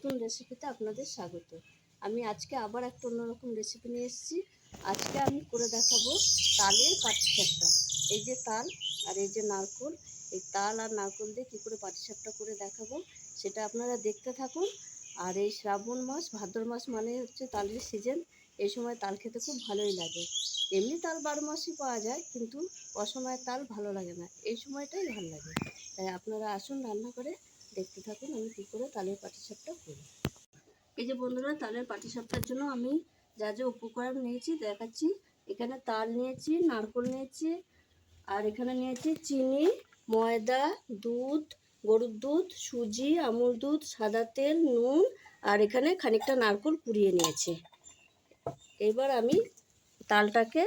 নতুন রেসিপিতে আপনাদের স্বাগত। আমি আজকে আবার একটা অন্যরকম রেসিপি নিয়ে এসেছি। আজকে আমি করে দেখাবো তালের পাটিসাপটা। এই যে তাল আর এই যে নারকেল, এই তাল আর নারকেল দিয়ে কী করে পাটিসাপটা করে দেখাবো সেটা আপনারা দেখতে থাকুন। আর এই শ্রাবণ মাস, ভাদ্র মাস মানে হচ্ছে তালের সিজন। এই সময় তাল খেতে খুব ভালোই লাগে। এমনি তাল 12 মাসই পাওয়া যায়, কিন্তু অসময়ে তাল ভালো লাগে না, এই সময়টাই ভালো লাগে। তাই আপনারা আসুন, রান্না করে দেখতে থাকুন আমি কী করে তালের পাটিসাপটা করি। এই যে বন্ধুরা, তালের পাটিসাপটার জন্য আমি যা যা উপকরণ নিয়েছি দেখাচ্ছি। এখানে তাল নিয়েছি, নারকেল নিয়েছি, আর এখানে নিয়েছি চিনি, ময়দা, দুধ, গরুর দুধ, সুজি, আমুল দুধ, সাদা তেল, নুন, আর এখানে খানিকটা নারকেল কুড়িয়ে নিয়েছি। এবার আমি তালটাকে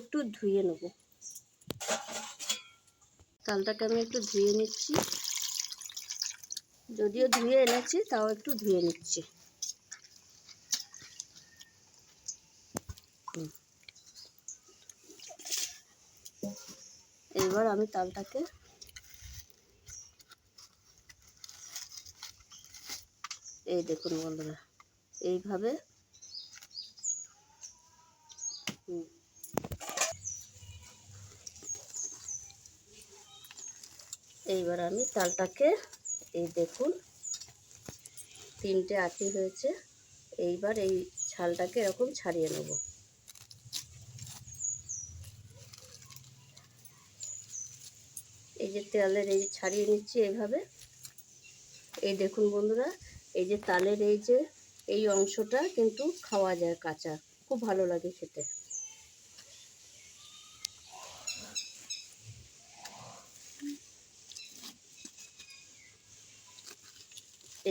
একটু ধুয়ে নেব। তালটাকে আমি একটু ধুয়ে নিচ্ছি, যদিও ধুয়ে এনেছি তাও একটু ধুয়ে নিচ্ছি। এবার আমি তালটাকে এই দেখুন বন্ধুরা, এইভাবে এইবার আমি তালটাকে এই দেখুন 3টে আটি হয়েছে। এইবার এই ছালটাকে এরকম ছাড়িয়ে নেব। এই যে তালের এই ছাড়িয়ে নিচ্ছি এইভাবে। এই দেখুন বন্ধুরা, এই যে তালের এই অংশটা কিন্তু খাওয়া যায় কাঁচা, খুব ভালো লাগে খেতে।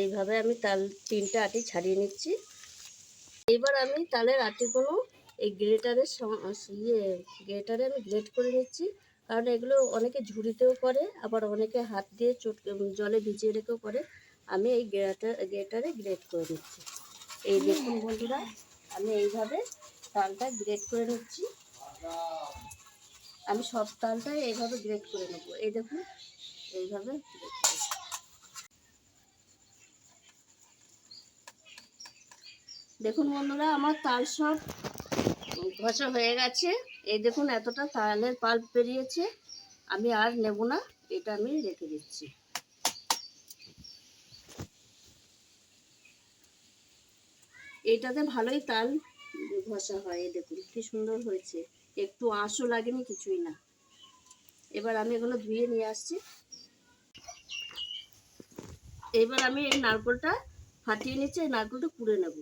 এইভাবে আমি তাল 3টে আটি ছাড়িয়ে নিচ্ছি। এবার আমি তালের আটিগুলো এই গ্রেটারে আমি গ্রেট করে নিচ্ছি। কারণ এগুলো অনেকে ঝুড়িতেও করে, আবার অনেকে হাত দিয়ে জলে ভিজিয়ে রেখেও করে। আমি এই গ্রেটারে গ্রেট করে নিচ্ছি। এই দেখুন বন্ধুরা, আমি এইভাবে তালটা গ্রেট করে নিচ্ছি। আমি সব তালটাই এইভাবে গ্রেট করে নেব। এই দেখুন, এইভাবে গ্রেট করে। দেখুন বন্ধুরা, আমার তাল সব ঘষা হয়ে গেছে। এই দেখুন এতটা তালের পাল্প বেরিয়েছে। আমি আর নেব না, এটা আমি রেখে দিচ্ছি। এটাতে ভালোই তাল ঘষা হয়। এই দেখুন কি সুন্দর হয়েছে, একটু আঁশও লাগেনি, কিছুই না। এবার আমি এগুলো ধুয়ে নিয়ে আসছি। এবার আমি এই নারকেলটা ফাটিয়ে নিচ্ছি, এই নারকেলটা কুড়ে নেব।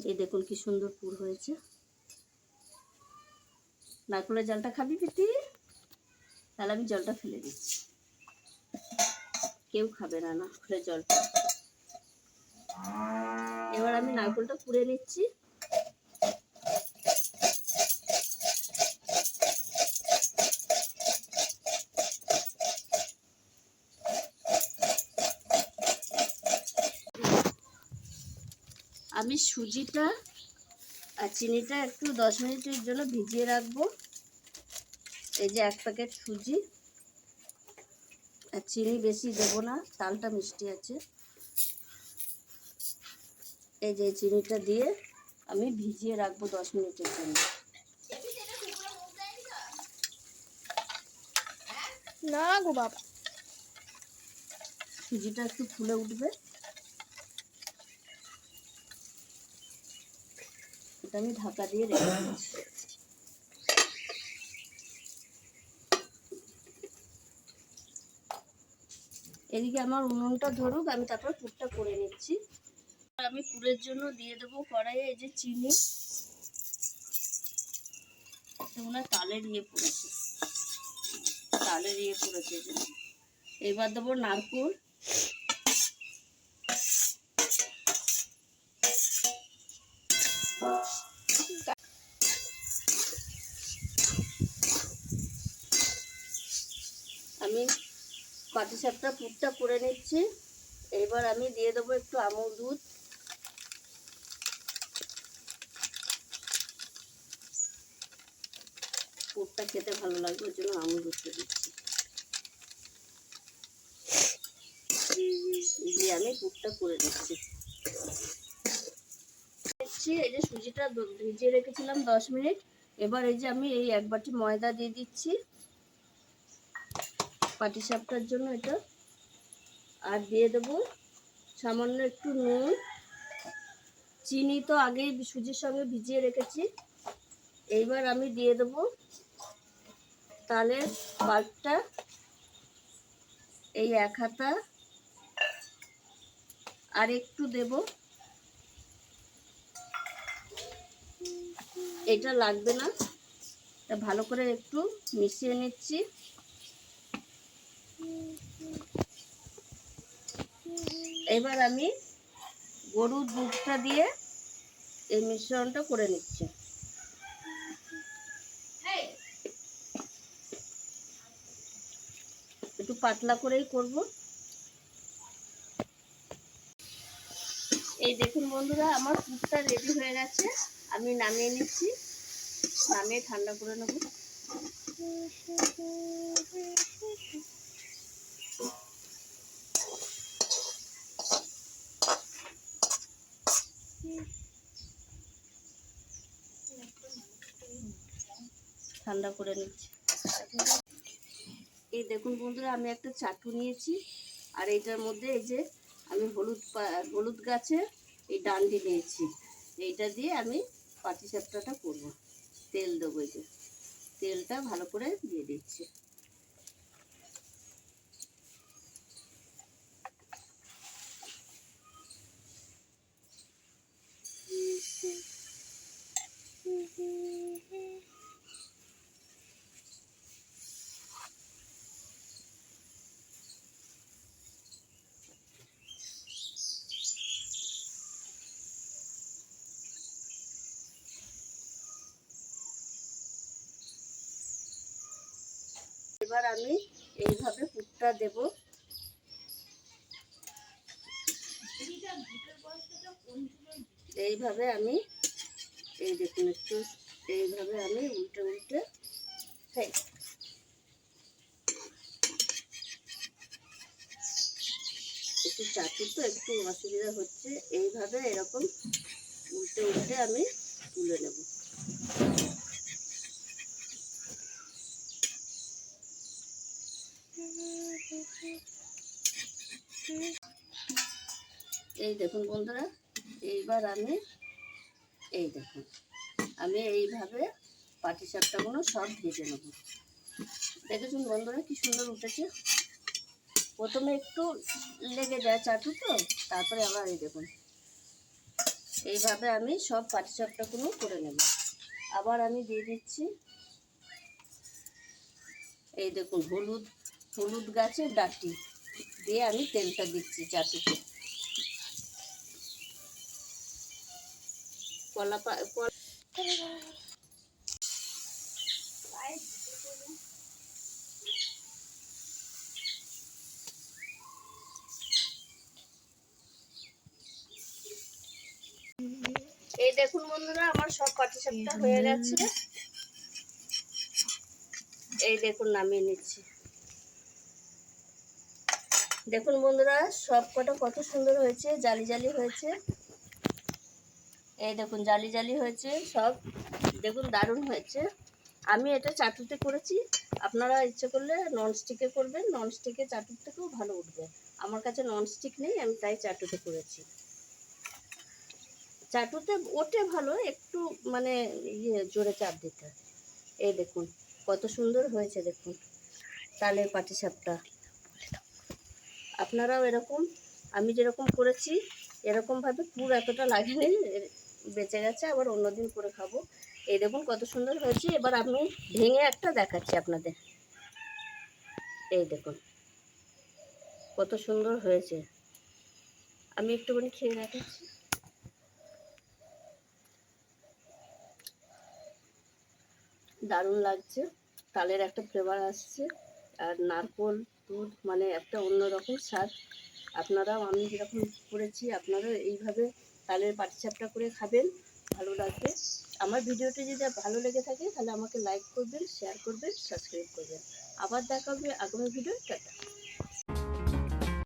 এই দেখুন কি সুন্দর পুর হয়েছে। নারকেলের জলটা খাবি পিতি? তাহলে আমি জলটা ফেলে দিচ্ছি। কেউ খাবে না নারকেলের জলটা। এবার আমি নারকেলটা কুড়ে নিচ্ছি। আমি সুজিটা আর চিনিটা একটু 10 মিনিটের জন্য ভিজিয়ে রাখবো। এই যে 1 প্যাকেট সুজি আর চিনি বেশি দেবো না, তালটা মিষ্টি আছে। এই যে চিনিটা দিয়ে আমি ভিজিয়ে রাখবো 10 মিনিটের জন্য। না গো বাবা, সুজিটা একটু ফুলে উঠবে, এটা আমি ঢাকা দিয়ে রেখে দিচ্ছি। এদিকে আমার উনুনটা ধরুক, আমি তারপর পুরটা করে নিচ্ছি। আমি পুরের জন্য দিয়ে দেবো কড়াইয়ে এই যে চিনি, তালের পড়েছে, এবার দেবো নারকেল। আমি পাটিসাপটা পুরটা করে নিচ্ছি। এবার আমি দিয়ে দেবো একটু আমুল দুধ, পুরটা খেতে ভালো লাগবে, ওই জন্য আমুল দুধটা দিচ্ছি। দিয়ে আমি পুরটা করে নিচ্ছি। এই যে সুজিটা ভিজিয়ে রেখেছিলাম 10 মিনিট। এবার এই যে আমি এই 1 বাটি ময়দা দিয়ে দিচ্ছি পাটিসাপটার জন্য এটা। আর দিয়ে দেবো সামান্য একটু নুন। চিনি তো আগেই সুজির সঙ্গে ভিজিয়ে রেখেছি। এইবার আমি দিয়ে দেবো তালের পাল্পটা, এই 1 হাতা। আর একটু দেব, এটা লাগবে না। এটা ভালো করে একটু মিশিয়ে নিচ্ছি। এবার আমি গরুর দুধটা দিয়ে এই মিশ্রণটা করে নিচ্ছি। একটু পাতলা করেই করব। এই দেখুন বন্ধুরা, আমার দুধটা রেডি হয়ে গেছে। আমি নামিয়ে নিচ্ছি, নামিয়ে ঠান্ডা করে নেব। ঠান্ডা করে নিচ্ছি। এই দেখুন বন্ধুরা, আমি একটা চাটু নিয়েছি। আর এইটার মধ্যে এই যে আমি হলুদ গাছের এই ডান্ডি নিয়েছি। এইটা দিয়ে আমি পাটিসাপটাটা করব। তেল দেবো, এই যে তেলটা ভালো করে দিয়ে দিচ্ছি। এবার আমি এইভাবে পুরটা দেব। এইভাবে আমি, এই দেখুন একটু এইভাবে আমি উল্টে উল্টে একটু চাটু তো একটু অসুবিধা হচ্ছে। এইভাবে এরকম উল্টে উল্টে আমি তুলে নেব। এই দেখুন বন্ধুরা, এইবার আমি এই দেখুন আমি এইভাবে পাটিসাপটাগুলো সব ভেজে নেব। দেখেছুন বন্ধুরা কি সুন্দর উঠেছে। প্রথমে একটু লেগে যায় চাটু তো, তারপরে আবার এই দেখুন এইভাবে আমি সব পাটিসাপটাগুলো করে নেব। আবার আমি দিয়ে দিচ্ছি এই দেখুন হলুদ গাছের ডাঁটি দিয়ে আমি তেলটা দিচ্ছি চাটুতে। এই দেখুন বন্ধুরা, আমার সব পাটিসাপটা হয়ে গেছে। এই দেখুন নামিয়ে নিচ্ছি। দেখুন বন্ধুরা, সব কটা কত সুন্দর হয়েছে, জালি জালি হয়েছে। এই দেখুন জালি জালি হয়েছে সব, দেখুন দারুণ হয়েছে। আমি এটা চাটুতে করেছি, আপনারা ইচ্ছে করলে ননস্টিকে করবেন। ননস্টিকে চাটুর থেকেও ভালো উঠবে। আমার কাছে ননস্টিক নেই, আমি তাই চাটুতে করেছি। চাটুতে ওঠে ভালো, একটু মানে জোরে চাপ দিতে। এই দেখুন কত সুন্দর হয়েছে, দেখুন তালের পাটিসাপটা। আপনারাও এরকম, আমি যেরকম করেছি এরকমভাবে পুর এতটা লাগেনি, বেঁচে গেছে, আবার অন্যদিন করে খাবো। এই দেখুন কত সুন্দর হয়েছে। এবার আমি ভেঙে একটা দেখাচ্ছি আপনাদের। এই দেখুন কত সুন্দর হয়েছে। আমি একটুখানি খেয়ে দেখাচ্ছি। দারুণ লাগছে, তালের একটা ফ্লেভার আসছে, আর নারকোল দুধ মানে একটা অন্যরকম স্বাদ। আপনারাও আমি যেরকম করেছি আপনারাও এইভাবে তালের পাটিসাপটা করে খাবেন, ভালো লাগবে। আমার ভিডিওটি যদি ভালো লেগে থাকে তাহলে আমাকে লাইক করবেন, শেয়ার করবেন, সাবস্ক্রাইব করবেন। আবার দেখা হবে আগামী ভিডিও। টাটা।